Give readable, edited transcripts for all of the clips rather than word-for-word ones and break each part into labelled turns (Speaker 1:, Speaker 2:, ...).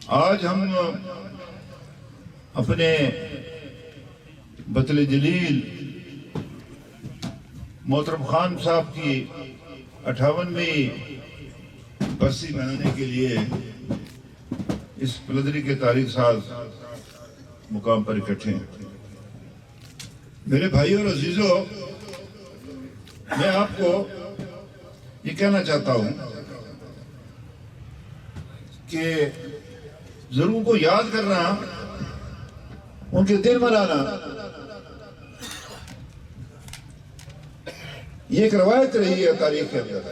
Speaker 1: آج ہم اپنے بطل جلیل محترم خان صاحب کی 58ویں برسی منانے کے لیے اس پلدری کے تاریخ ساز مقام پر اکٹھے ہیں۔ میرے بھائیوں اور عزیزوں، میں آپ کو یہ کہنا چاہتا ہوں کہ ضرور کو یاد کرنا، ان کے دن منانا، یہ ایک روایت رہی ہے تاریخ کے اندر۔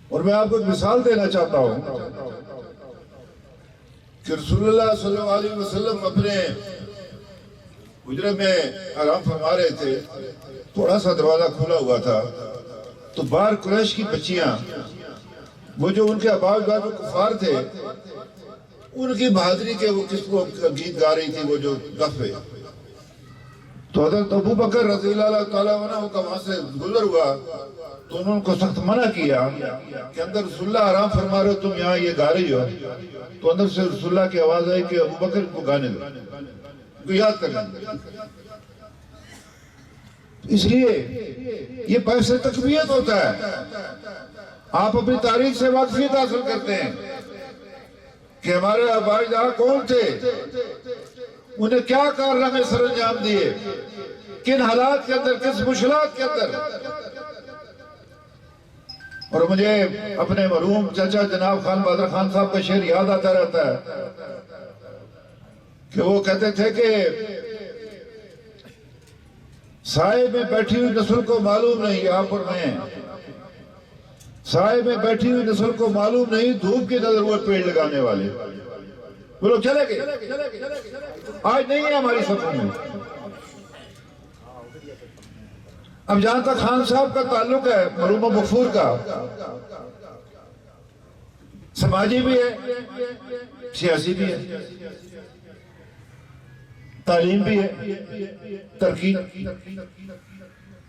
Speaker 1: اور میں آپ کو ایک مثال دینا چاہتا ہوں کہ رسول اللہ صلی اللہ علیہ وسلم اپنے حجرے میں آرام فرما رہے تھے، تھوڑا سا دروازہ کھلا ہوا تھا، تو باہر قریش کی بچیاں، وہ جو ان کے آباء و اجداد کفار تھے، ان کی بہادری کے وہ کس کو گیت گا رہی تھی، وہ جو دف پہ۔ تو حضرت ابو بکر رضی اللہ تعالیٰ عنہ کا وہاں سے گزر ہوا تو انہوں نے کو سخت منع کیا کہ اندر رسول اللہ آرام فرما رہے ہو، تم یہاں یہ گا رہی ہو۔ تو اندر سے رسول اللہ کی آواز آئی کہ ابو بکر کو گانے دو، کو یاد کریں۔ اس لیے یہ باعث تقویت ہوتا ہے، آپ اپنی تاریخ سے واقفیت حاصل کرتے ہیں کہ ہمارے آباء اجداد کون تھے، انہیں کیا کارنامے سر انجام دیے، کن حالات کے اندر، کس مشکلات کے اندر۔ اور مجھے اپنے مرحوم چچا جناب خان بہادر خان صاحب کا شعر یاد آتا رہتا ہے کہ وہ کہتے تھے کہ سائے میں بیٹھی ہوئی نسل کو معلوم نہیں، یہاں پر میں سائے میں بیٹھی ہوئی نسل کو معلوم نہیں، دھوپ کی نظر ہوئے پیڑ لگانے والے۔ وہ لوگ چلے گئے، آج نہیں ہے ہماری سفر میں۔ اب جہاں تک خان صاحب کا تعلق ہے مرحوم مغفور کا، سماجی بھی ہے، سیاسی بھی ہے، تعلیم بھی ہے، ترقی۔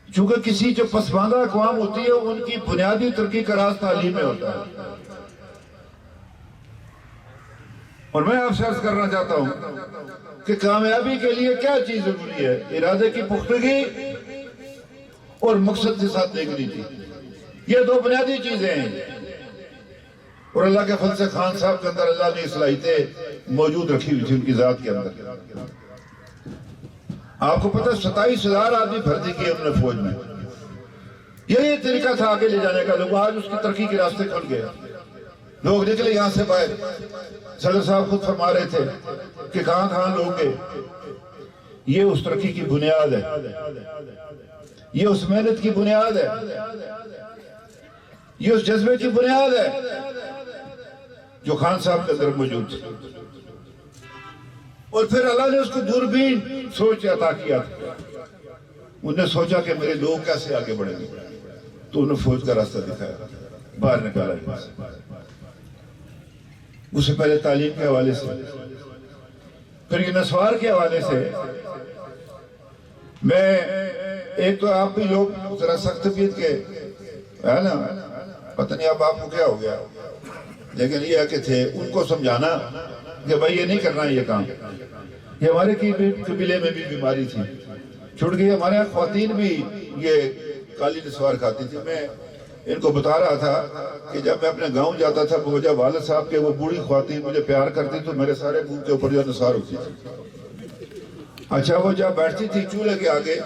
Speaker 1: چونکہ کسی جو پسماندہ اقوام ہوتی ہے ان کی بنیادی ترقی کا راز تعلیم میں ہوتا ہے۔ اور میں آپ سے عرض کرنا چاہتا ہوں کہ کامیابی کے لیے کیا چیز ضروری ہے؟ ارادے کی پختگی اور مقصد کے ساتھ دیکھنی تھی، یہ دو بنیادی چیزیں ہیں۔ اور اللہ کے فضل سے خان صاحب کے اندر اللہ نے صلاحیتیں موجود رکھی ہوئی تھی ان کی ذات کے اندر۔ آپ کو پتہ 27,000 آدمی بھرتی کیے انہوں نے فوج میں، یہی طریقہ تھا آگے لے جانے کا۔ لوگ آج اس کی ترقی کے راستے کھل گئے، لوگ نکلے یہاں سے باہر۔ صدر صاحب خود فرما رہے تھے کہ کہاں کہاں لوگ گئے۔ یہ اس ترقی کی بنیاد ہے، یہ اس محنت کی بنیاد ہے، یہ اس جذبے کی بنیاد ہے جو خان صاحب کے اندر موجود تھی۔ اور پھر اللہ نے اس کو دوربین سوچ عطا کیا تھا۔ انہوں نے سوچا کہ میرے لوگ کیسے آگے بڑھیں گے، تو انہوں نے فوج کا راستہ دکھایا، باہر نکالا یہاں سے۔ اس سے پہلے تعلیم کے حوالے سے، پھر یہ نسوار کے حوالے سے۔ میں ایک تو آپ بھی لوگ ذرا سخت طبیعت کے ہے نا، پتہ نہیں اب آپ کو کیا ہو گیا، لیکن یہ ہے کہ تھے ان کو سمجھانا کہ بھائی یہ نہیں کرنا یہ کام۔ یہ ہمارے قبیلے میں بھی بیماری تھی، چھوٹ گئی۔ ہمارے یہاں خواتین بھی یہ کالی نسوار کھاتی تھی۔ میں ان کو بتا رہا تھا کہ جب میں اپنے گاؤں جاتا تھا، بوجھا والد صاحب کے وہ بوڑھی خواتین مجھے پیار کرتی تو میرے سارے منہ کے اوپر جو نثار ہوتی تھی۔ اچھا وہ جب بیٹھتی تھی چولہے کے آگے،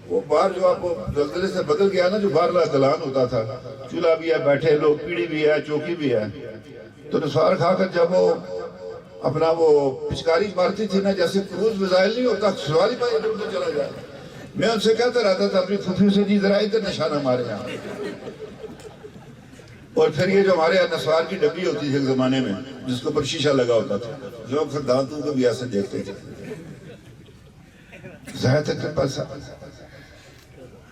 Speaker 1: وہ باہر جو آپ کو زلزلے سے بدل گیا نا، جو باہر دلان ہوتا تھا، چولہا بھی ہے، بیٹھے لوگ، پیڑھی بھی ہے، چوکی بھی ہے، تو نثار کھا کر جب وہ اپنا وہ پچکاری مارتی تھی نا، جیسے کروز میزائل نہیں ہوتا، سواری پہ ادھر ادھر چلا جائے، میں ان سے کہتا رہتا تھا اپنی پھوپھیوں سے، جی ذرا ادھر نشانہ مارے یہاں۔ اور پھر یہ جو ہمارے یہاں نسوار کی ڈبی ہوتی تھی ایک زمانے میں، جس کے اوپر شیشہ لگا ہوتا تھا، لوگ پھر دانتوں کو بھی ایسے دیکھتے تھے، ظاہر تک کے پاس۔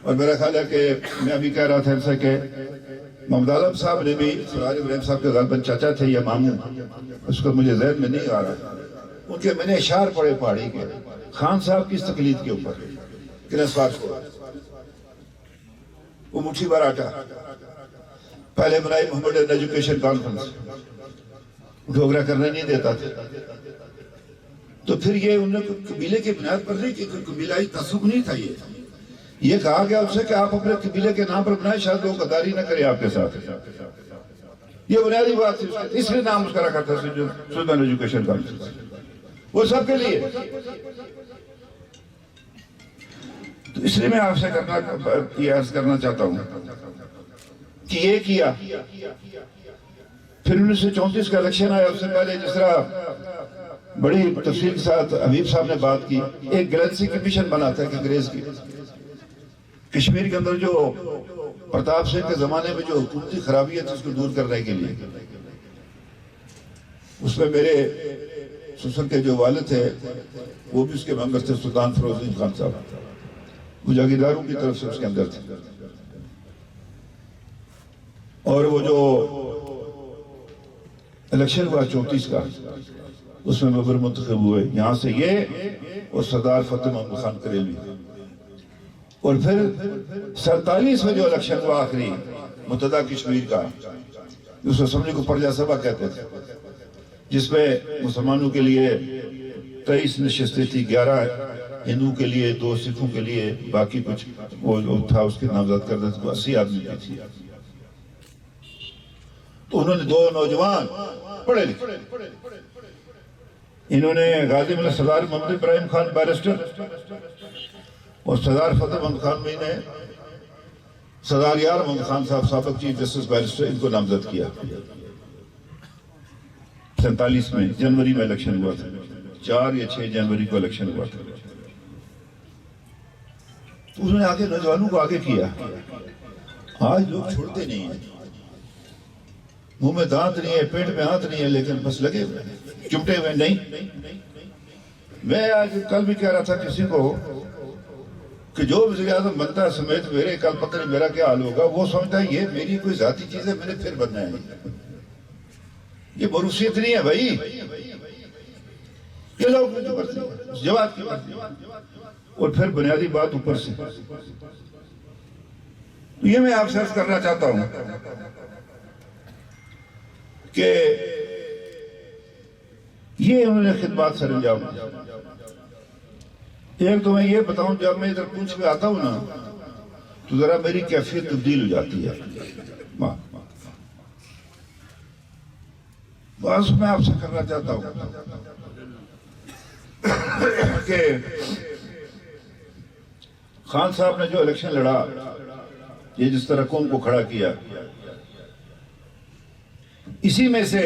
Speaker 1: اور میرا خیال ہے کہ میں ابھی کہہ رہا تھا ان سے کہ محمد عالم صاحب نے بھی، سراج ابراہیم صاحب کے غالباً چاچا تھے یا ماموں، اس کو مجھے ذہن میں نہیں آ رہا، ان کے میں نے اشعار پڑھے پہاڑی کے خان صاحب کی اس تقلید کے اوپر کہ نسوار کو وہ مٹھی بھر آٹا پہلے بنائی محمد ایجوکیشن کانفرنس، ڈھوگرا کرنے نہیں دیتا تھا، تو پھر یہ انہوں نے قبیلے کی بنیاد پر نہیں کہ قبیلائی تعصب نہیں تھا، یہ کہا گیا اس سے کہ آپ اپنے قبیلے کے نام پر بنائیں، شاید لوگ غداری نہ کرے آپ کے ساتھ، یہ بنیادی بات تھی، اس لیے نام اس کا رکھا تھا سویدن ایجوکیشن کانفرنس، وہ سب کے لیے۔ تو اس لیے میں آپ سے عرض کرنا چاہتا ہوں کہ یہ کیا، پھر 1934 کا الیکشن آیا، اس سے پہلے جس طرح بڑی تفصیل کے ساتھ حبیب صاحب نے بات کی، ایک گلیکسی کمیشن بنا تھا کہ انگریز کی کشمیر کے اندر جو پرتاپ سنگھ کے زمانے میں جو حکومتی خرابیت تھی اس کو دور کرنے کے لیے، اس میں میرے سسر کے جو والد تھے وہ بھی اس کے ممبر تھے، سلطان فیروز الدین خان صاحب، وہ جاگیرداروں کی طرف سے اس کے اندر تھے، اور وہ جو الیکشن ہوا 34 کا، اس میں ممبر منتخب ہوئے یہاں سے یہ اور سردار فتح محمد خان کریلوی، اور پھر 47 میں جو الیکشن ہوا آخری متحدہ کشمیر کا، اس اسمبلی کو پرجا سبھا کہتے تھے، جس میں مسلمانوں کے لیے 23 نشستیں تھی، 11 ہندوؤں کے لیے، 2 سکھوں کے لیے، باقی کچھ وہ تھا اس کے نامزد کردہ تھے، 80 آدمی کی تھی۔ تو انہوں نے 2 نوجوان پڑھے لکھے، انہوں نے غازی ملک سردار محمد ابراہیم خان بیرسٹر اور سردار فتح محمد خان میں نے سردار یار محمد خان صاحب سابق چیف جسٹس بیرسٹر، ان کو نامزد کیا۔ 47 میں جنوری میں الیکشن ہوا تھا، 4 یا 6 جنوری کو الیکشن ہوا تھا۔ تو انہوں نے آگے نوجوانوں کو آگے کیا۔ آج لوگ چھوڑتے نہیں ہیں، منہ میں دانت نہیں ہے، پیٹ میں ہاتھ نہیں ہے، لیکن بس لگے ہوئے چمٹے ہوئے نہیں۔ میں آج کل بھی کہہ رہا تھا کسی کو کہ جو وزیر اعظم بنتا ہے سمیت میرے، کل پتہ نہیں میرا کیا حال ہوگا، وہ سمجھتا ہے یہ میری کوئی ذاتی چیز ہے، میں نے پھر بننا ہے، یہ موروثیت نہیں ہے بھائی، یہ لوگ جو کرتے ہیں جواب کی کرتے ہیں، اور پھر بنیادی بات اوپر سے۔ یہ میں آپ سے عرض کرنا چاہتا ہوں کہ یہ انہوں نے خدمات سر انجام دیا۔ ایک تو میں یہ بتاؤں، جب میں ادھر پونچھ میں آتا ہوں نا تو ذرا میری کیفیت تبدیل ہو جاتی ہے۔ بس میں آپ سے کرنا چاہتا ہوں کہ خان صاحب نے جو الیکشن لڑا، یہ جس طرح قوم کو کھڑا کیا، اسی میں سے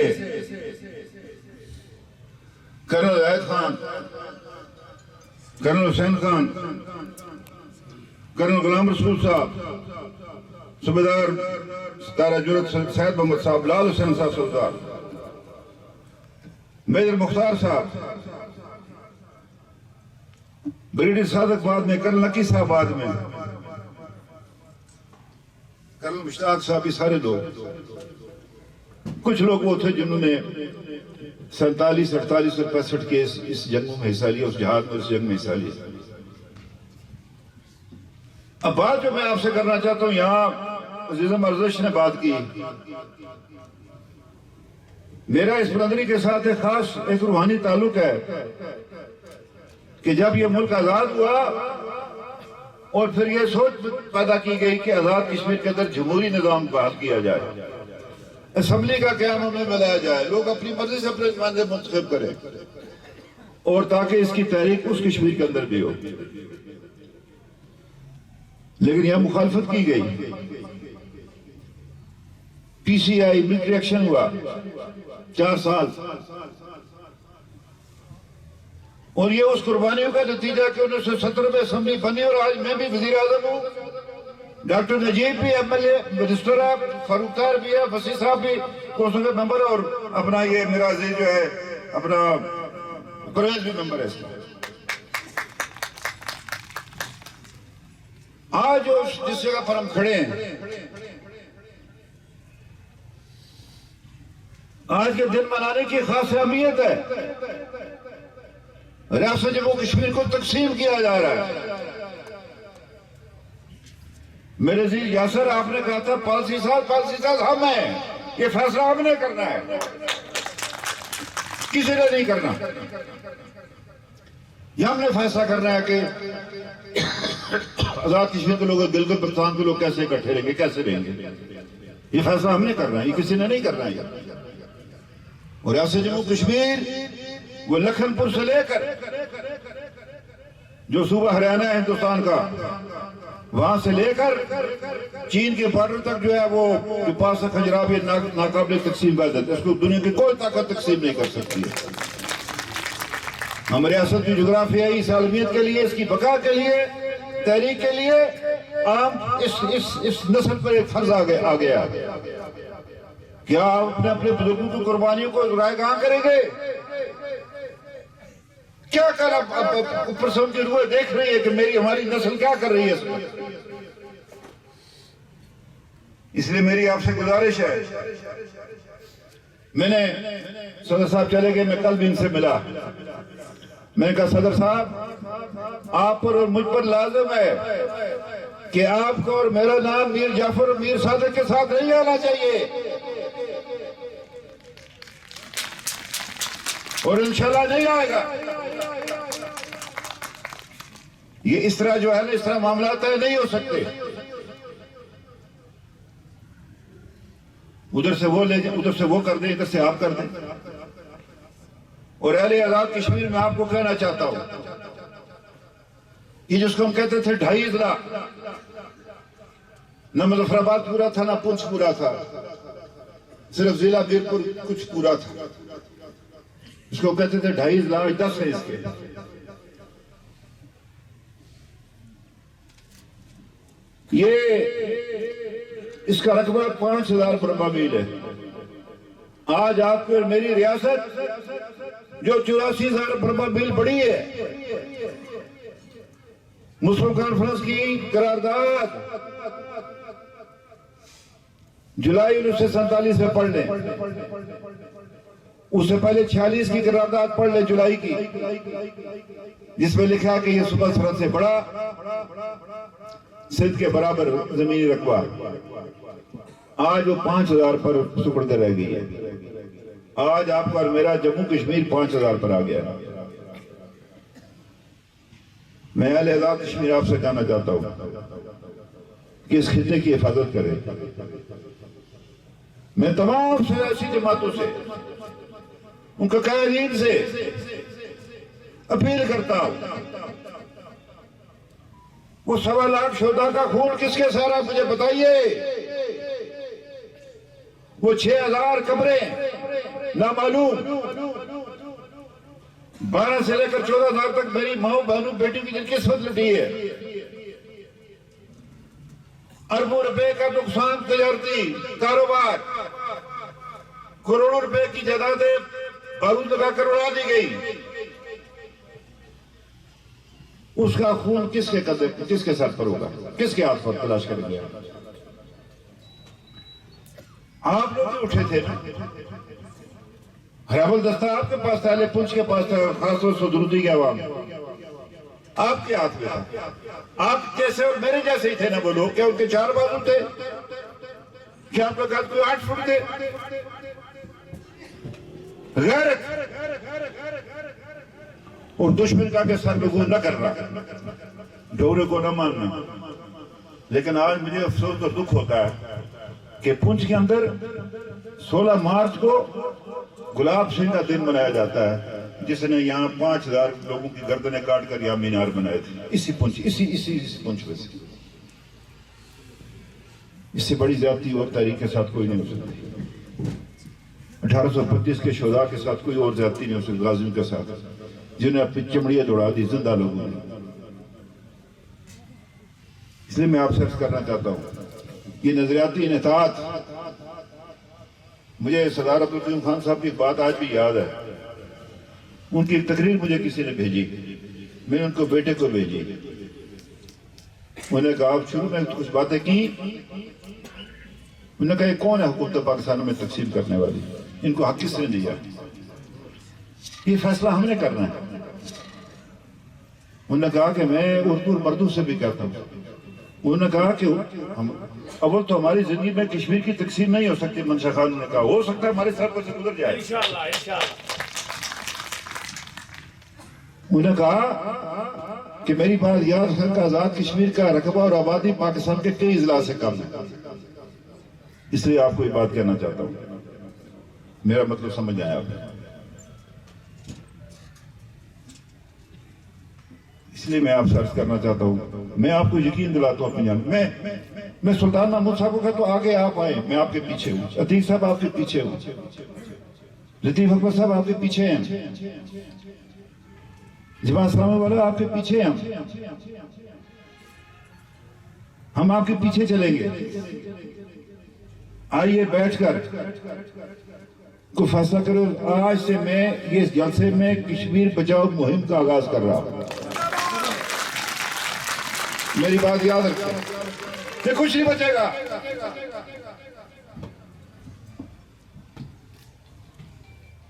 Speaker 1: کرنل زاہد خان، کرنل حسین خان، کرنل غلام رسول صاحب، صوبیدار ستارہ جرت سید محمد صاحب، لال حسین صاحب صوبیدار، میجر مختار صاحب، بریگیڈیئر صادق بعد میں، کرنل نقی صاحب بعد میں، کرنل مشتاق صاحب، یہ سارے لوگ، کچھ لوگ وہ تھے جنہوں نے 47 48 اور 65 کے اس جنگوں میں حصہ لیا، اس جہاد میں، اس جنگ میں حصہ لیا۔ اب بات جو میں آپ سے کرنا چاہتا ہوں، یہاں عزیزم ارزش نے بات کی، میرا اس برادری کے ساتھ ایک خاص ایک روحانی تعلق ہے کہ جب یہ ملک آزاد ہوا اور پھر یہ سوچ پیدا کی گئی کہ آزاد کشمیر کے اندر جمہوری نظام بحال کیا جائے، اسمبلی کا قیام میں بلایا جائے، لوگ اپنی مرضی سے اپنے نمائندے منتخب کریں، اور تاکہ اس کی تحریک اس کشمیر کے اندر بھی ہو، لیکن یہاں مخالفت کی گئی، پی سی آئی ملٹری ایکشن ہوا 4 سال، اور یہ اس قربانیوں کا نتیجہ کہ 1970 میں اسمبلی بنی، اور آج میں بھی وزیر اعظم ہوں، ڈاکٹر نجیب بھی ایم ایل اے منسٹر ہے، فاروق طاہر بھی ہے، وسیع صاحب بھی کونسل کے ممبر، اور اپنا یہ میرا عزیز جو ہے اپنا پرویز بھی ممبر ہے اس کا۔ آج جس جگہ پر ہم کھڑے ہیں، آج کے دن منانے کی خاص اہمیت ہے، ریاست جموں کشمیر کو تقسیم کیا جا رہا ہے، میرے عزیز یاسر، آپ نے کہا تھا پالیسی ساز ہم ہیں، یہ فیصلہ ہم نے کرنا ہے، کسی نے نہیں کرنا۔ یہ ہم نے فیصلہ کرنا ہے کہ آزاد کشمیر کے لوگ، گلگت بلتستان کے لوگ کیسے اکٹھے رہیں گے، کیسے رہیں گے، یہ فیصلہ ہم نے کرنا ہے، یہ کسی نے نہیں کرنا ہے۔ اور ریاست جموں کشمیر وہ لکھن پور سے لے کر جو صوبہ ہریانہ ہے ہندوستان کا، وہاں سے لے کر چین کے بارڈر تک جو ہے وہ جو پاس کھجراب یہ ناقابل تقسیم کا ہے، اس کو دنیا کی کوئی طاقت تقسیم نہیں کر سکتی ہے۔ ہم ریاست کی جغرافیائی سالمیت کے لیے، اس کی بقا کے لیے، تحریک کے لیے اس نسل پر ایک فرض آ گیا کیا آپ اپنے بزرگوں کی قربانیوں کو ضائع کہاں کریں گے؟ کیا کر اوپر سے ان کی روح دیکھ رہی ہے کہ ہماری نسل کیا کر رہی ہے اس وقت۔ اس لیے میری آپ سے گزارش ہے، میں نے صدر صاحب چلے گئے، میں کل بھی ان سے ملا، میں نے کہا صدر صاحب آپ پر اور مجھ پر لازم ہے کہ آپ کو اور میرا نام میر جعفر اور میر صادق کے ساتھ نہیں آنا چاہیے، اور انشاءاللہ نہیں آئے گا۔ یہ اس طرح جو ہے نا، اس طرح معاملات نہیں ہو سکتے۔ ادھر سے وہ لے جائیں، ادھر سے وہ کر دیں، ادھر سے آپ کر دیں۔ اور اہل آزاد کشمیر میں آپ کو کہنا چاہتا ہوں، یہ جس کو ہم کہتے تھے 2.5 اضلاع، نہ مظفر آباد پورا تھا، نہ پونچھ پورا تھا، صرف ضلع میرپور کچھ پورا تھا، اس کو کہتے تھے 2.5 اضلاع، 10 ہیں اس کے۔ اس کا رقبہ 5000 مربع میل ہے۔ آج آپ کو میری ریاست جو 84,000 مربع میل بڑی ہے، مسلم کانفرنس کی قرارداد جولائی 1947 میں پڑھ لیں، اس سے پہلے 46 کی قرارداد پڑھ لیں جولائی کی، جس میں لکھا کہ یہ صوبہ سرحد سے بڑا سندھ کے برابر زمینی رقبہ، آج وہ 5000 پر سپرد رہ گئی ہے۔ آج آپ کا اور میرا جموں کشمیر 5000 پر آ گیا۔ میں اہل آزاد کشمیر آپ سے کہنا چاہتا ہوں کہ اس خطے کی حفاظت کریں۔ میں تمام سیاسی جماعتوں سے، ان کے قائدین سے اپیل کرتا ہوں، وہ 1.25 لاکھ شہداء کا خون کس کے سارا مجھے بتائیے، وہ 6000 قبریں نامعلوم، 12 سے لے کر 14,000 تک میری ماں بہنوں بیٹی کی جن قسمت لٹی ہے، اربوں روپے کا نقصان تجارتی کاروبار، کروڑوں روپے کی جائیدادیں بارود لگا کر اڑا دی گئی، اس کا خون کس کے ساتھ پر ہوگا، کس کے ہاتھ پر تلاش کریں گے؟ آپ لوگ اٹھے تھے نا، ہرابل دستہ آپ کے پاس تھا، اہل پنچ کے پاس تھا، خاص طور سے درودی کے عوام آپ کے ہاتھ میں تھا۔ آپ جیسے اور میرے جیسے ہی تھے نا وہ لوگ، کیا ان کے 4 بازو تھے؟ کیا آپ کا قد کوئی 8 فٹ تھے؟ غیرت اور دشمن کا کہ سر نگو نہ کرنا، ڈورے کو نہ ماننا۔ لیکن آج مجھے افسوس اور دکھ ہوتا ہے کہ پنچ کے اندر 16 مارچ کو گلاب سنگھ کا دن منایا جاتا ہے، جس نے یہاں 5000 لوگوں کی گردنیں کاٹ کر یہاں مینار بنائے تھے، اسی پنچ میں سے۔ اس سے بڑی زیادتی اور تاریخ کے ساتھ کوئی نہیں ہو سکتی۔ 1835 کے شہداء کے ساتھ کوئی اور زیادتی نہیں ہو سکتی، غازیوں کے ساتھ، جنہیں اپنی چمڑیاں دوڑا دی زندہ لوگوں نے۔ اس لیے میں آپ سے عرض کرنا چاہتا ہوں، یہ نظریاتی انحطاط، مجھے سردار عبدالقیوم خان صاحب کی بات آج بھی یاد ہے۔ ان کی ایک تقریر مجھے کسی نے بھیجی، میں نے ان کو بیٹے کو بھیجی، انہوں نے کہا آپ شروع میں کچھ باتیں کی، انہوں نے کہا یہ کون ہے حکومت پاکستان میں تقسیم کرنے والی، ان کو حق کس نے دیا، یہ فیصلہ ہم نے کرنا ہے۔ انہوں نے کہا کہ میں اردو اور مردوں سے بھی کہتا ہوں، انہوں نے کہا کہ ہم اول تو ہماری زندگی میں کشمیر کی تقسیم نہیں ہو سکتی. منشا خان نے کہا ہو سکتا ہے ہمارے سر پر سے گزر جائے. انہوں نے کہا کہ میری بات یاد رکھیں کہ آزاد کشمیر کا رقبہ اور آبادی پاکستان کے کئی اضلاع سے کم ہے. اس لیے آپ کو یہ بات کہنا چاہتا ہوں, میرا مطلب سمجھ آیا آپ نے. اس لیے میں آپ سے عرض کرنا چاہتا ہوں, میں آپ کو یقین دلاتا ہوں اپنی جان. میں سلطان محمود صاحب کو کہتا ہوں آگے آپ آئیں, میں آپ کے پیچھے ہوں. عتیق صاحب آپ کے پیچھے ہوں, لطیف اکبر صاحب آپ کے پیچھے ہیں, جماعت اسلامی والے آپ کے پیچھے ہیں. ہم آپ کے پیچھے چلیں گے. آئیے بیٹھ کر کو فیصلہ کرو. آج سے میں یہ جلسے میں کشمیر بچاؤ مہم کا آغاز کر رہا ہوں. میری بات یاد رکھیں, یہ کچھ نہیں بچے گا.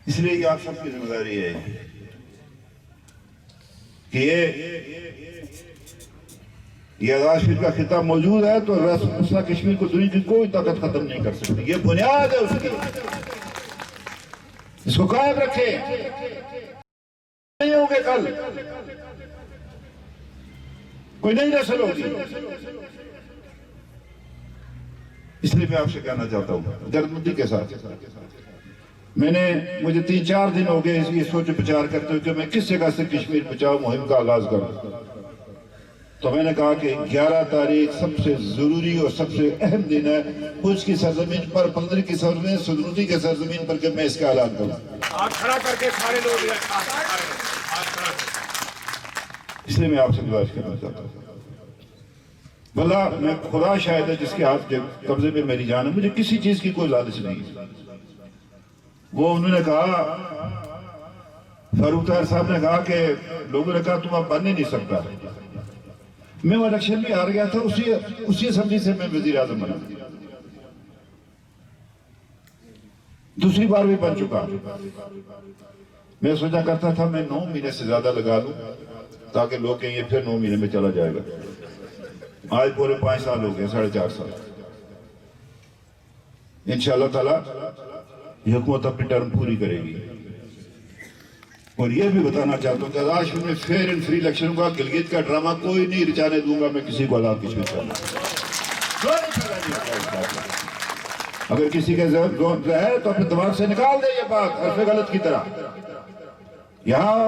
Speaker 1: اس لیے یہ آپ سب کی ذمہ داری ہے کہ یہ آزاد کشمیر کا خطہ موجود ہے تو مسئلہ کشمیر کو دنیا کی کوئی طاقت ختم نہیں کر سکتی. یہ بنیاد ہے اس کی, اس کو قائم رکھیں. نہیں ہوں گے کل, کوئی نئی نسل ہوگی. اس لیے میں آپ سے کہنا چاہتا ہوں دردمندی کے ساتھ, مجھے 3-4 دن ہو گئے یہ سوچ بچار کرتے ہوئے کہ میں کس جگہ سے کشمیر بچاؤ مہم کا آغاز کروں. تو میں نے کہا کہ 11 تاریخ سب سے ضروری اور سب سے اہم دن ہے. پوچھ کی سرزمین پر, 15 کی سرزمین, سدنوتی کے سرزمین پر کہ میں اس کا اعلان کروں.
Speaker 2: کھڑا کر کے سارے لوگ
Speaker 1: اس لیے میں آپ سے گزارش کرنا چاہتا ہوں. واللہ میں خدا شاہد ہے جس کے ہاتھ قبضے میں میری جان ہے, مجھے کسی چیز کی کوئی لالچ نہیں. وہ انہوں نے کہا, فاروق طاہر صاحب نے کہا کہ لوگوں نے کہا تم اب بن ہی نہیں سکتا. میں وہ الیکشن بھی ہار گیا تھا, اسی اسمبلی سے میں وزیر اعظم بنا. دوسری بار بھی بن چکا. میں سوچا کرتا تھا میں 9 مہینے سے زیادہ لگا لوں تاکہ لوگ کہیں یہ پھر 9 مہینے میں چلا جائے گا. آج پورے 5 سال ہو گئے, 4.5 سال. انشاءاللہ تعالیٰ یہ حکومت اپنی ٹرم پوری کرے گی. اور یہ بھی بتانا چاہتا ہوں کہ آزاد کشمیر میں فیئر اینڈ فری الیکشن کا گلگت کا ڈرامہ کوئی نہیں رچانے دوں گا میں کسی کو آزاد کشمیر سے. اگر کسی کے ذہن ہے تو اپنے دماغ سے نکال دے یہ بات حرف غلط کی طرح. یہاں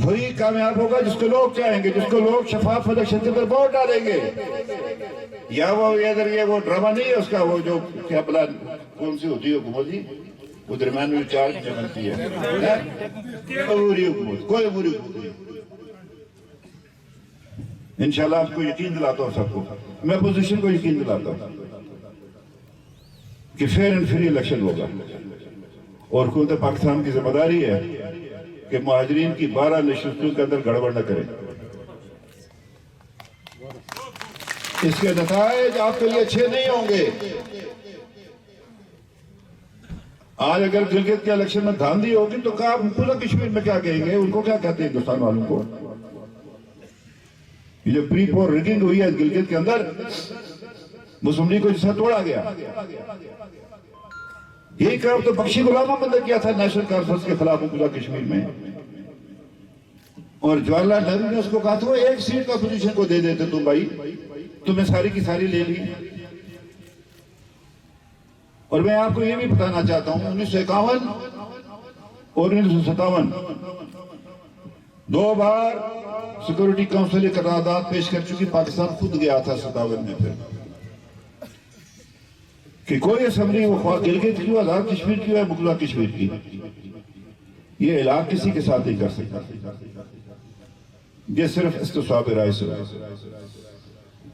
Speaker 1: وہی کامیاب ہوگا جس کو لوگ چاہیں گے, جس کو لوگ شفاف الیکشن کے اندر ووٹ ڈالیں گے. یا وہ وہ ڈرامہ نہیں ہے اس کا, وہ جو کیا بلا کون سی ہوتی ہے حکومت جی, وہ درمیان میں چار جو بنتی ہے, بری حکومت, کوئی بری حکومت نہیں. انشاءاللہ آپ کو یقین دلاتا ہوں, سب کو میں اپوزیشن کو یقین دلاتا ہوں کہ فیئر اینڈ فری الیکشن ہوگا. اور حکومت پاکستان کی ذمہ داری ہے کہ مہاجرین کی 12 نشستوں کے اندر گڑبڑ نہ کرے. اس کے نتائج آپ کے لیے اچھے نہیں ہوں گے. آج اگر گلگت کے الیکشن میں دھاندلی ہوگی تو کہا پورا کشمیر میں کیا کہیں گے, ان کو کیا کہتے ہیں ہندوستان والوں کو. یہ جو پری پور ریگنگ ہوئی ہے گلگت کے اندر, مسلم لیگ کو جسے توڑا گیا, یہی کام تو بخشی غلامہ بندہ کیا تھا نیشنل کانفرنس کے خلاف پورا کشمیر میں. اور جواہر لال نہرو نے اس کو کہا تھا وہ 1 سیٹ کا اپوزیشن کو دے دیتے تم بھائی, تمہیں ساری کی ساری لے لی. اور میں آپ کو یہ بھی بتانا چاہتا ہوں 1951 اور 1957 2 بار سیکورٹی کونسل قرارداد پیش کر چکی. پاکستان خود گیا تھا 57 میں پھر کہ کوئی اسمبلی وہ خواہ گلگت کی, آزاد کشمیر کی ہے, مغلہ کشمیر کی, یہ اعلان کسی کے ساتھ نہیں کر سکتا. یہ صرف استصواب رائے سے.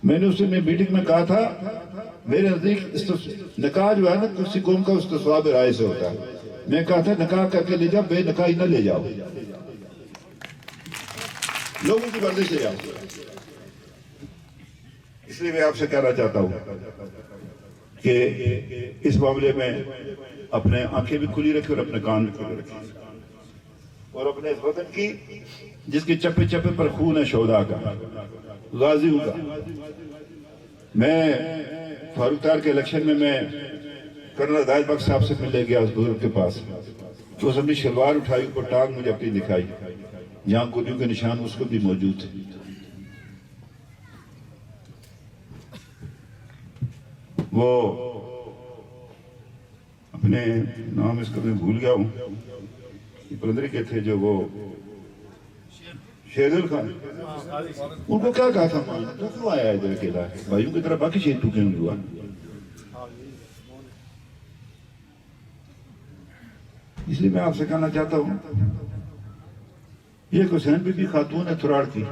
Speaker 1: میں نے اسے میٹنگ میں کہا تھا میرے نزدیک نکاح جو ہے نا کسی قوم کا استصواب رائے سے ہوتا ہے. میں کہا تھا نکاح کر کے لے جاؤ, بے نکاحی نہ لے جاؤ, لوگوں کی مرضی سے جاؤ. اس لیے میں آپ سے کہنا چاہتا ہوں کہ اس معاملے میں اپنے آنکھیں بھی کھلی رکھیں اور اپنے کان بھی کھلے رکھیں, اور اپنے اس وطن کی جس کے چپے چپے پر خون ہے شہداء کا, غازیوں کا, میں فاروق تار کے الیکشن میں کرنل ہدایت بخش صاحب سے ملنے گیا اس بزرگ کے پاس، تو اس اپنی شلوار اٹھائی، اوپر ٹانگ مجھے اپنی دکھائی، جہاں گولیوں کے نشان اس کو بھی موجود تھے۔ وہ اپنے نام اس کا میں بھول گیا ہوں، پلندری کے تھے جو وہ شہزل خان، ان کو کیا کہا تھا تو کیوں آیا ادھر اکیلا ہے؟ بھائیوں کی طرح باقی شہید تو کیوں ہوا؟ اس لیے میں آپ سے کہنا چاہتا ہوں، یہ حسین بی بی خاتون ہے تھراڑ کی،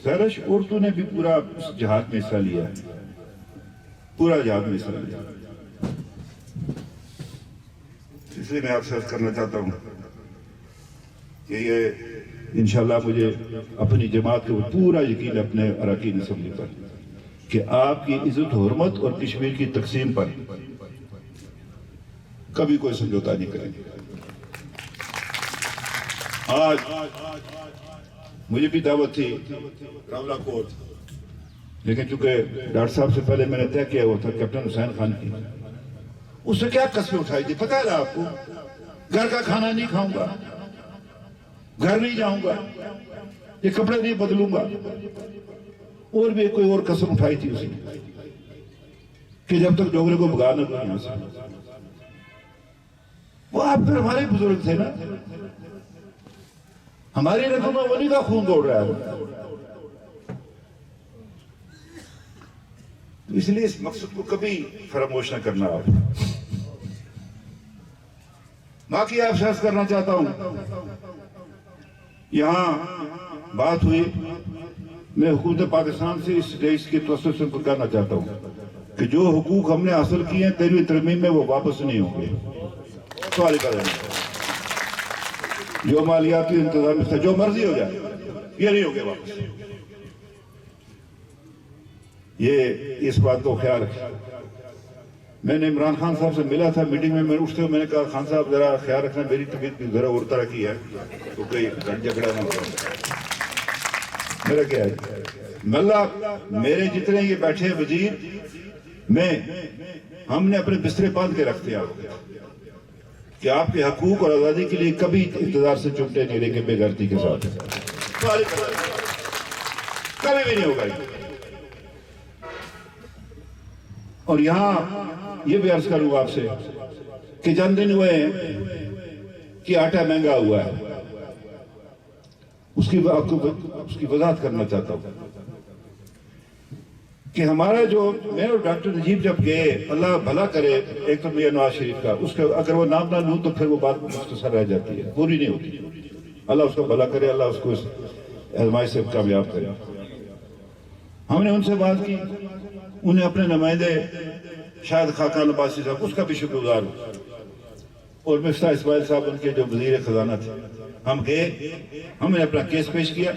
Speaker 1: سرش عورتوں نے بھی پورا جہاد میں حصہ لیا ہے، پورا جہاد میں حصہ لیا۔ اس لیے میں آپ سے عرض کرنا چاہتا ہوں کہ یہ انشاءاللہ مجھے اپنی جماعت کے پورا یقین اپنے اراکین اسمبلی پر کہ آپ کی عزت و حرمت اور کشمیر کی تقسیم پر کبھی کوئی سمجھوتا نہیں کریں گے۔ آج مجھے بھی دعوت تھی راولہ کوٹ، لیکن چونکہ ڈاکٹر صاحب سے پہلے میں نے طے کیا ہوا تھا کیپٹن حسین خان کی، اس سے کیا قسمیں اٹھائی تھی پتہ ہے آپ کو؟ گھر کا کھانا نہیں کھاؤں گا، گھر نہیں جاؤں گا، یہ کپڑے نہیں بدلوں گا، اور بھی کوئی اور قسم اٹھائی تھی اسی کہ جب تک ڈوگرے کو بھگا نہ دوں یہاں سے۔ وہ آپ پھر ہمارے بزرگ تھے نا، ہماری رگوں میں ولی کا خون دوڑ رہا ہے، اس لیے اس مقصد کو کبھی فراموش نہ کرنا۔ آپ باقی آپ سے عرض کرنا چاہتا ہوں، یہاں بات ہوئی، میں حکومت پاکستان سے اس ریس کی توسط سے کہنا چاہتا ہوں کہ جو حقوق ہم نے حاصل کیے ہیں 13ویں ترمیم میں وہ واپس نہیں ہوں گے، سوال کر رہے ہیں۔ جو مالیاتی انتظام تھا جو مرضی ہو جائے یہ نہیں ہوں گے واپس۔ یہ اس بات کو خیال رکھیں۔ میں نے عمران خان صاحب سے ملا تھا میٹنگ میں اٹھتے ہوئے میں نے کہا خان صاحب ذرا خیال رکھنا، میری طبیعت بھی ذرا اور طرح کی ہے تو کوئی جھگڑا نہ ہو۔ میرا کیا ہے ملا میرے جتنے یہ بیٹھے وزیر میں، ہم نے اپنے بسترے باندھ کے رکھتے ہیں آپ کہ آپ کے حقوق اور آزادی کے لیے کبھی اقتدار سے چمٹے نہیں رہیں گے بے غیرتی کے ساتھ، کبھی بھی نہیں ہوگا۔ اور یہاں یہ بھی عرض کروں آپ سے کہ چند دن ہوئے ہیں کہ آٹا مہنگا ہوا ہے، اس کی وضاحت کرنا چاہتا ہوں کہ ہمارا جو میں اور ڈاکٹر نجیب جب گئے، اللہ بھلا کرے، ایک تو میاں نواز شریف کا، اس کا اگر وہ نام نہ لوں تو پھر وہ بات مختصر رہ جاتی ہے، پوری نہیں ہوتی۔ اللہ اس کو بھلا کرے، اللہ اس کو اس آزمائش سے کامیاب کرے۔ ہم نے ان سے بات کی، انہیں اپنے نمائندے شاہد خاقان عباسی صاحب، اس کا بھی شکر گزار ہوں، اور مفتاح اسماعیل صاحب ان کے جو وزیر خزانہ تھے، ہم گئے، ہم نے اپنا کیس پیش کیا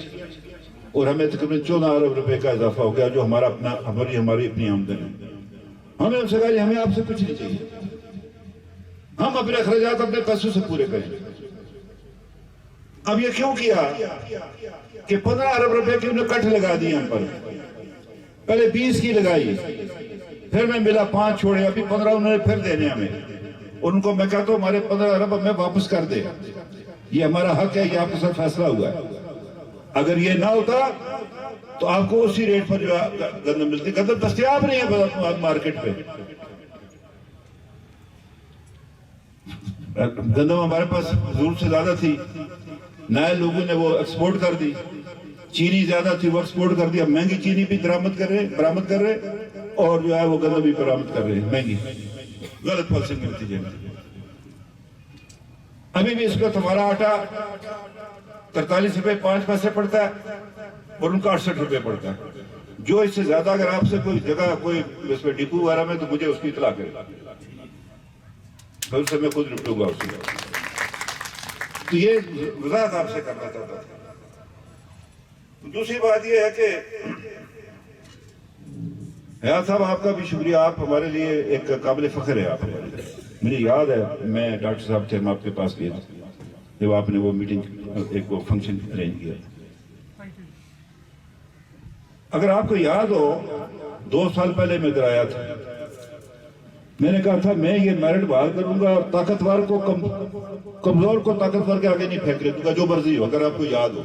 Speaker 1: اور ہمیں تقریباً 14 ارب روپے کا اضافہ ہو گیا جو ہماری اپنی آمدن ہے۔ ہم نے ان سے کہا کہ ہمیں آپ سے کچھ نہیں چاہیے، ہم اپنے اخراجات اپنے پیسوں سے پورے کریں۔ اب یہ کیوں کیا کہ 15 ارب روپے کی انہوں نے کٹ لگا دی ہم پر، پہلے 20 کی لگائی، پھر میں ملا 5 چھوڑے، ابھی 15 انہوں نے پھر دینے ہمیں، اور ان کو میں کہتا ہوں ہمارے 15 ارب ہمیں واپس کر دے، یہ ہمارا حق ہے، یہ آپ کے ساتھ فیصلہ ہوا ہے۔ اگر یہ نہ ہوتا تو آپ کو اسی ریٹ پر جو گندم ملتی، گندم دستیاب نہیں ہے مارکیٹ پہ، گندم ہمارے پاس ضرورت سے زیادہ تھی، نئے لوگوں نے وہ ایکسپورٹ کر دی، چینی زیادہ تھی وہ ایکسپورٹ کر دی، اب مہنگی چینی بھی برآمد کر رہے اور جو ہے وہ گندم بھی برآمد کر رہے ہیں مہنگی، غلط پالیسی کے نتیجے میں۔ ابھی بھی اس کا ہمارا آٹا 43 روپے 5 پیسے پڑتا ہے اور ان کا 68 روپے پڑتا ہے، جو اس سے زیادہ اگر آپ سے کوئی جگہ کوئی اس میں ڈپو وغیرہ میں تو مجھے اس کی اطلاع کرے، پھر سے میں خود نپٹوں گا اس سے۔ تو یہ وضاحت آپ سے کرنا چاہتا تھا۔ دوسری بات یہ ہے کہ حیات صاحب آپ کا بھی شکریہ، آپ ہمارے لیے ایک قابل فخر ہے، آپ ہمارے لیے۔ مجھے یاد ہے میں ڈاکٹر صاحب تھے، میں آپ کے پاس گیا جب آپ نے وہ میٹنگ ایک وہ فنکشن ارینج کیا، اگر آپ کو یاد ہو 2 سال پہلے میں ادھر آیا تھا، میں نے کہا تھا میں یہ میرٹ بحال کروں گا اور طاقتور کو کمزور کو طاقتور کے آگے نہیں پھینکنے دوں گا، جو مرضی ہو، اگر آپ کو یاد ہو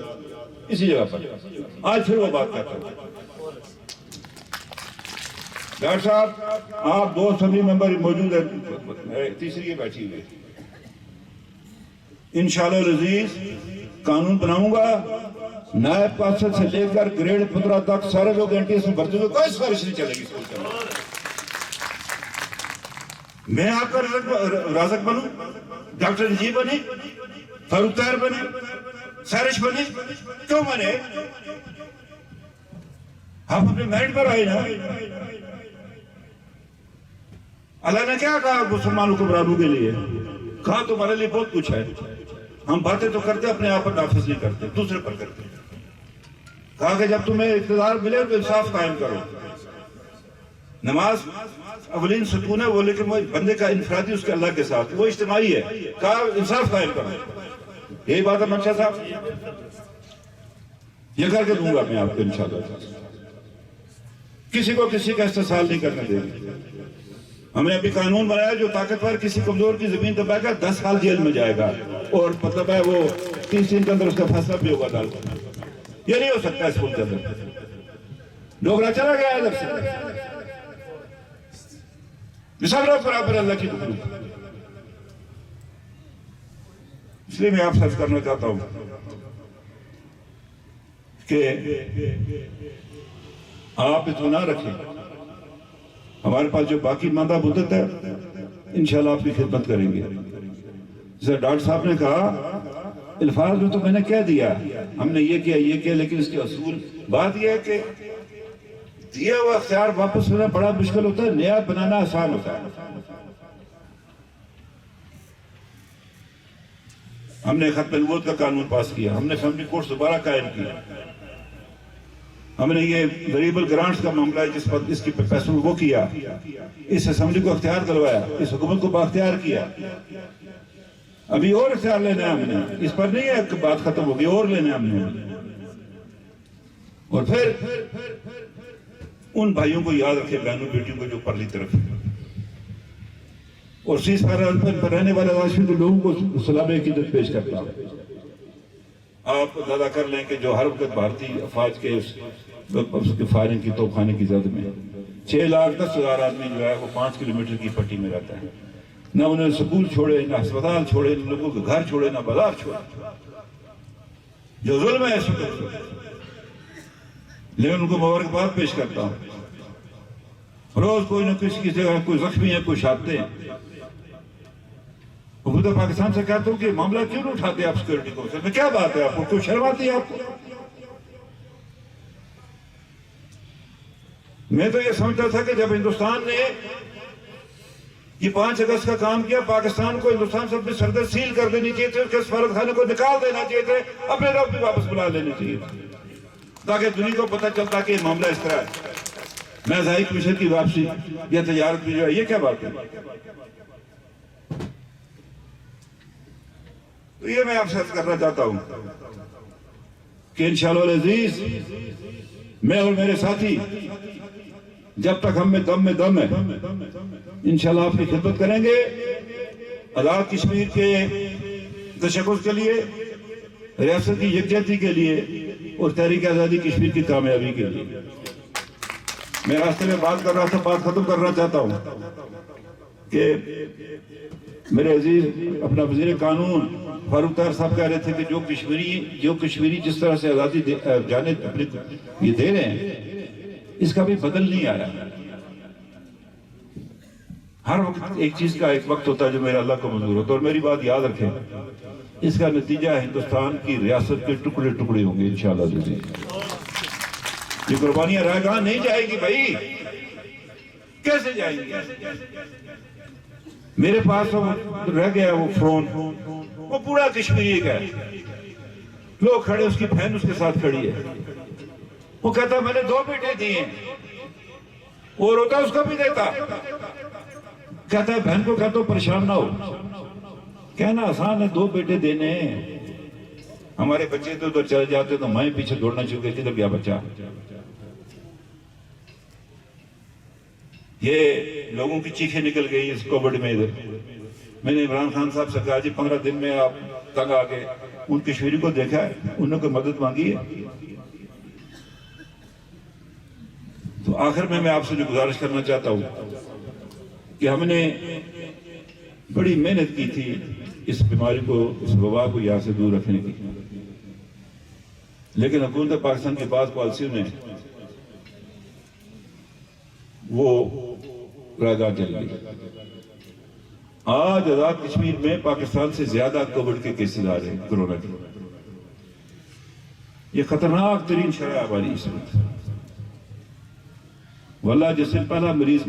Speaker 1: اسی جگہ پر آج پھر وہ بات کرتا ہوں۔ ڈاکٹر صاحب آپ 2 اسمبلی ممبر موجود ہیں، تیسری یہ بیٹھی ہوئی، انشاءاللہ العزیز قانون بناؤں گا، نائب پارشد سے لے کر گریڈ 15 تک سارے لوگ اینٹی اس میں بھرتی ہوئے، کوئی سفارش نہیں چلے گی اسکول کے اندر۔ میں آپ کا رازق بنوں، ڈاکٹر نجیب بنے، فاروق طاہر بنے، سارش بنے، کیوں بنے؟ آپ اپنے میرٹ پر آئے نا۔ اللہ نے کیا کہا مسلمانوں کو برابروں کے لیے؟ کہا تمہارے لیے بہت کچھ ہے، ہم باتیں تو کرتے اپنے آپ پر نافذ نہیں کرتے، دوسرے پر کرتے۔ کہا کہ جب تمہیں اقتدار ملے تو انصاف قائم کرو۔ نماز اولین ستون ہے وہ، لیکن وہ بندے کا انفرادی اس کے اللہ کے ساتھ، وہ اجتماعی ہے۔ کہا انصاف قائم کرو، یہی بات ہے منشا صاحب، یہ کر کے دوں گا میں آپ کو انشاءاللہ۔ کسی کو کسی کا استحصال نہیں کرنے دیں گے۔ ہم نے ابھی قانون بنایا جو طاقتور کسی کمزور کی زمین دبائے گا 10 سال جیل میں جائے گا، اور مطلب ہے وہ 30 دن کے اندر اس کا فیصلہ بھی ہوگا عدالت میں۔ یہ نہیں ہو سکتا اس ملک کے اندر۔ ڈوگرا چلا گیا ادھر سے، سب لوگ برابر اللہ کی مخلوق۔ اس لیے میں آپ سے عرض کرنا چاہتا ہوں کہ آپ اطمینان رکھیں، ہمارے پاس جو باقی ماندہ مدت ہے انشاءاللہ آپ کی خدمت کریں گے۔ جیسے ڈاکٹر صاحب نے کہا الفاظ میں تو میں نے کہہ دیا، ہم نے یہ کیا، لیکن اس کے اصول بات یہ ہے کہ دیا ہوا اختیار واپس لینا بڑا مشکل ہوتا ہے، نیا بنانا آسان ہوتا ہے۔ ہم نے ختم نبوت کا قانون پاس کیا، ہم نے فیملی کورٹس دوبارہ قائم کیا، ہم نے یہ ویریبل گرانٹس کا معاملہ ہے جس پر اس کی پیسوں وہ کیا، اس اسمبلی کو اختیار دلوایا، اس حکومت کو بااختیار کیا۔ ابھی اور اختیار لینا ہے ہم نے، اس پر نہیں ہے کہ بات ختم ہوگی، اور لینا ہے ہم نے۔ اور پھر ان بھائیوں کو یاد رکھے، بہنوں بیٹیوں کو جو پرلی طرف، اور سیز پر رہنے والے راشد لوگوں کو سلام عقیدت پیش کرتا ہوں۔ آپ اندازہ کر لیں کہ جو ہر وقت بھارتی افواج کے اس کی فائرنگ کی توپخانے کی زد میں 6,10,000 آدمی جو ہے وہ 5 کلومیٹر کی پٹی میں رہتا ہے، نہ انہیں سکول چھوڑے، نہ ہسپتال چھوڑے، نہ لوگوں کے گھر چھوڑے، نہ بازار چھوڑے، جو ظلم ہے اس وقت، لیکن ان کو مبارکباد پیش کرتا ہوں۔ روز کوئی نہ کسی کی جگہ کوئی زخمی ہے، کوئی شہادتیں ہیں۔ حکومت پاکستان سے کہتا ہوں کہ معاملہ کیوں نہیں اٹھاتے آپ سیکورٹی کونسل میں؟ کیا بات ہے، آپ کو کوئی شرم آتی ہے آپ کو؟ میں تو یہ سمجھتا تھا کہ جب ہندوستان نے یہ 5 اگست کا کام کیا، پاکستان کو ہندوستان سے اپنی سرحدیں سیل کر دینی چاہیے تھے، اس کے سفارت خانے کو نکال دینا چاہیے تھے، اپنے لوگ بھی واپس بلا لینے چاہیے تھے، تاکہ دنیا کو پتہ چلتا کہ یہ معاملہ اس طرح ہے۔ میں کمیشن کی واپسی یا تجارت بھی جو ہے، یہ کیا بات ہے؟ تو یہ میں آپ سے عرض کرنا چاہتا ہوں کہ انشاءاللہ العزیز میں اور میرے ساتھی جب تک ہم میں دم ہے انشاءاللہ آپ کی خدمت کریں گے، آزاد کشمیر کے تشخص کے لیے، ریاست کی یکجہتی کے لیے، اور تحریک آزادی کشمیر کی کامیابی کے لیے۔ میں راستے میں بات کر رہا تھا، بات ختم کرنا چاہتا ہوں کہ میرے عزیز اپنا وزیر قانون فاروق طاہر صاحب کہہ رہے تھے کہ جو کشمیری جس طرح سے آزادی جانے یہ دے رہے ہیں، اس کا بھی بدل نہیں آیا۔ ہر وقت ایک چیز کا ایک وقت ہوتا ہے جو میرا اللہ کو منظور ہوتا ہے، اور میری بات یاد رکھیں، اس کا نتیجہ ہندوستان کی ریاست کے ٹکڑے ٹکڑے ہوں گے انشاءاللہ۔ یہ قربانیاں رائے گاہ نہیں جائے گی بھائی، کیسے جائیں گی؟ میرے پاس رہ گیا وہ فون، وہ پورا کشمیری کا ہے، لوگ کھڑے، اس کی بہن اس کے ساتھ کھڑی ہے، وہ کہتا میں نے 2 بیٹے دیے ہیں، اور ہوتا اس کو بھی دیتا، کہتا ہے بہن کو کہتا ہوں پریشان نہ ہو، کہنا آسان ہے 2 بیٹے دینے ہیں، ہمارے بچے تو ادھر چلے جاتے تو میں پیچھے دوڑنا شروع کرتی، کدھر گیا بچہ؟ یہ لوگوں کی چیخیں نکل گئی اس کووڈ میں ادھر. میں نے عمران خان صاحب سے کہا جی 15 دن میں آپ تنگ آ گئے. ان کشمیری کو دیکھا ہے, انہوں نے کوئی مدد مانگی ہے؟ تو آخر میں آپ سے جو گزارش کرنا چاہتا ہوں کہ ہم نے بڑی محنت کی تھی اس بیماری کو, اس وبا کو یہاں سے دور رکھنے کی, لیکن حکومت پاکستان کے پاس پالیسیوں نے وہ راگاہ چل گئی. آج آزاد کشمیر میں پاکستان سے زیادہ کووڈ کے کیسز آ رہے ہیں کرونا کے. یہ خطرناک ترین شرح ہماری اس وقت. واللہ جس سے پہلا مریض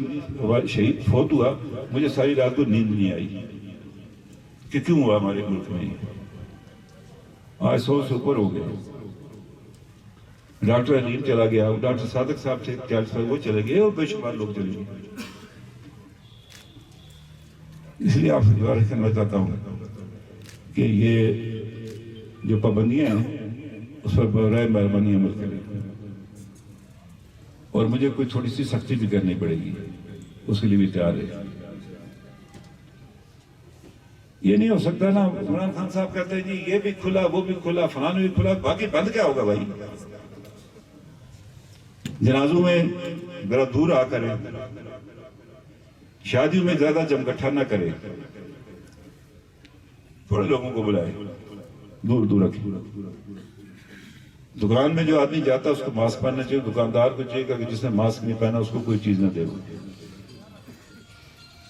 Speaker 1: شہید فوت ہوا, مجھے ساری رات کو نیند نہیں آئی کہ کیوں ہوا ہمارے ملک میں. آج 100 سے اوپر ہو گئے. ڈاکٹر علیم چلا گیا, ڈاکٹر صادق صاحب تھے 40 وہ چلے گئے, اور بے شمار لوگ چلے گئے. اس لیے آپ سے گزارش کرنا چاہتا ہوں کہ یہ جو پابندیاں ہیں اس پر برائے مہربانی عمل کریں, اور مجھے کوئی تھوڑی سی سختی بھی کرنی پڑے گی, اس کے لیے بھی تیار ہے. یہ نہیں ہو سکتا نا, عمران خان صاحب کہتے ہیں جی یہ بھی کھلا, وہ بھی کھلا, فلان بھی کھلا, باقی بند کیا ہوگا بھائی؟ جنازوں میں ذرا دور آ کریں, شادیوں میں زیادہ جمگٹھا نہ کرے, تھوڑے لوگوں کو بلائے, دور دور رکھیں. دکان میں جو آدمی جاتا ہے اس کو ماسک پہننا چاہیے, دکاندار کو چاہیے کہ جس نے ماسک نہیں پہنا اس کو کوئی چیز نہ دے.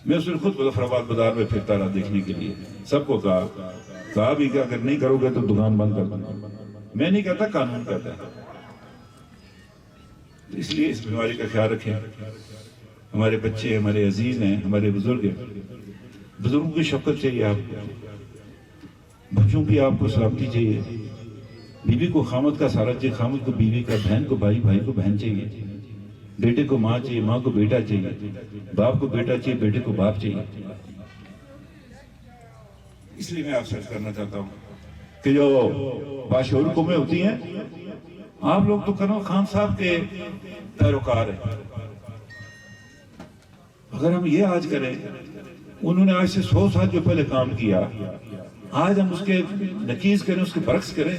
Speaker 1: میں اس نے خود مظفرآباد بازار میں پھرتا رہا دیکھنے کے لیے, سب کو کہا بھی کہ اگر نہیں کرو گے تو دکان بند کر دوں. میں نہیں کہتا, قانون کہتا ہے. اس لیے اس بیماری کا خیال رکھیں. ہمارے بچے ہمارے عزیز ہیں, ہمارے بزرگ ہیں, بزرگوں کی شفقت چاہیے آپ کو, بچوں کی آپ کو سلامتی چاہیے. بیوی کو خامد کا سہارا چاہیے, خامد کو بیوی کا, بہن کو بھائی, بھائی کو بہن چاہیے, بیٹے کو ماں چاہیے, ماں کو بیٹا چاہیے, باپ کو بیٹا چاہیے, بیٹے کو باپ چاہیے. اس لیے میں آپ سے کرنا چاہتا ہوں کہ جو باشعور قومیں ہوتی ہیں, آپ لوگ تو کرو خان صاحب کے پیروکار ہیں. اگر ہم یہ آج کریں, انہوں نے آج سے 100 سال جو پہلے کام کیا, آج ہم اس کے نقیض کریں, اس کے برعکس کریں,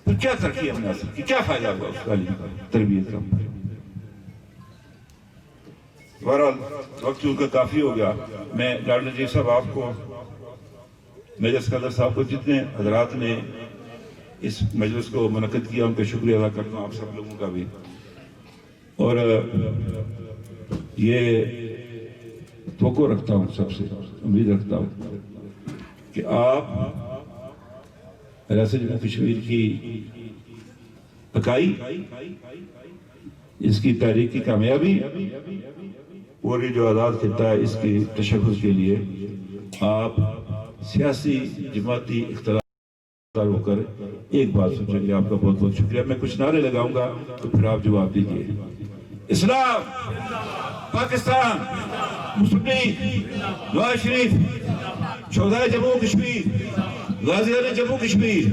Speaker 1: پھر کیا ترقی ہم نے حاصل کی, کیا فائدہ ہوا اس تعلیم کا, تربیت کا؟ بہرحال وقت چونکہ کافی ہو گیا. میں ڈاکٹر نجیب صاحب آپ کو, میجر اسکندر صاحب کو, جتنے حضرات نے اس مجلس کو منعقد کیا, ان کا شکریہ ادا کرتا ہوں, آپ سب لوگوں کا بھی. اور یہ توقع رکھتا ہوں, سب سے امید رکھتا ہوں کہ آپ ریاست جموں کشمیر کی پکائی, اس کی تحریک کی کامیابی, اور یہ جو آزاد خطہ ہے اس کی تشخص کے لیے آپ سیاسی جماعتی اختلاف ہو کر ایک بات سوچیں گے. آپ کا بہت بہت شکریہ. میں کچھ نعرے لگاؤں گا تو پھر آپ جواب دیجیے. اسلام, پاکستان, مسلم لیگ, نواز شریف, شہدائے جموں کشمیر, غازیان جموں کشمیر,